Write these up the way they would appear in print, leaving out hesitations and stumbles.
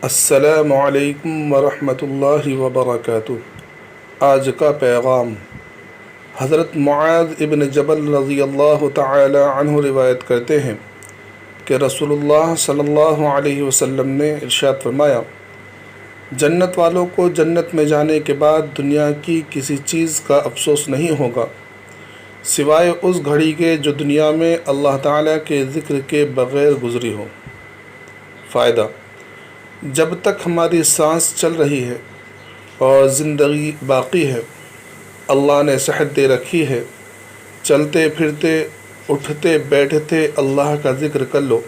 السلام علیکم ورحمۃ اللہ وبرکاتہ۔ آج کا پیغام حضرت معاذ ابن جبل رضی اللہ تعالی عنہ روایت کرتے ہیں کہ رسول اللہ صلی اللہ علیہ وسلم نے ارشاد فرمایا، جنت والوں کو جنت میں جانے کے بعد دنیا کی کسی چیز کا افسوس نہیں ہوگا سوائے اس گھڑی کے جو دنیا میں اللہ تعالیٰ کے ذکر کے بغیر گزری ہو۔ فائدہ: جب تک ہماری سانس چل رہی ہے اور زندگی باقی ہے، اللہ نے صحت دے رکھی ہے، چلتے پھرتے اٹھتے بیٹھتے اللہ کا ذکر کر لو۔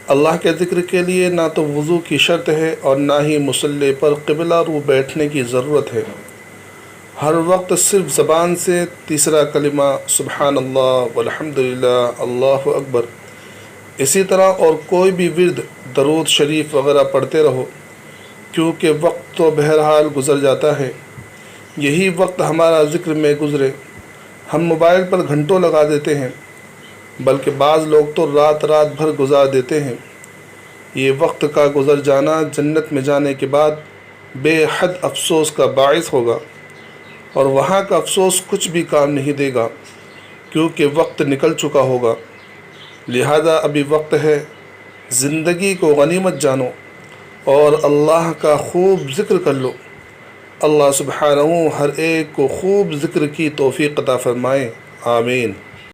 اللہ کے ذکر کے لیے نہ تو وضو کی شرط ہے اور نہ ہی مصلی پر قبلہ رو بیٹھنے کی ضرورت ہے۔ ہر وقت صرف زبان سے تیسرا کلمہ سبحان اللہ والحمدللہ اللہ اکبر، اسی طرح اور کوئی بھی ورد درود شریف وغیرہ پڑھتے رہو، کیونکہ وقت تو بہرحال گزر جاتا ہے۔ یہی وقت ہمارا ذکر میں گزرے۔ ہم موبائل پر گھنٹوں لگا دیتے ہیں، بلکہ بعض لوگ تو رات بھر گزار دیتے ہیں۔ یہ وقت کا گزر جانا جنت میں جانے کے بعد بے حد افسوس کا باعث ہوگا، اور وہاں کا افسوس کچھ بھی کام نہیں دے گا، کیونکہ وقت نکل چکا ہوگا۔ لہذا ابھی وقت ہے، زندگی کو غنیمت جانو اور اللہ کا خوب ذکر کر لو۔ اللہ سبحانہ ہر ایک کو خوب ذکر کی توفیق عطا فرمائے، آمین۔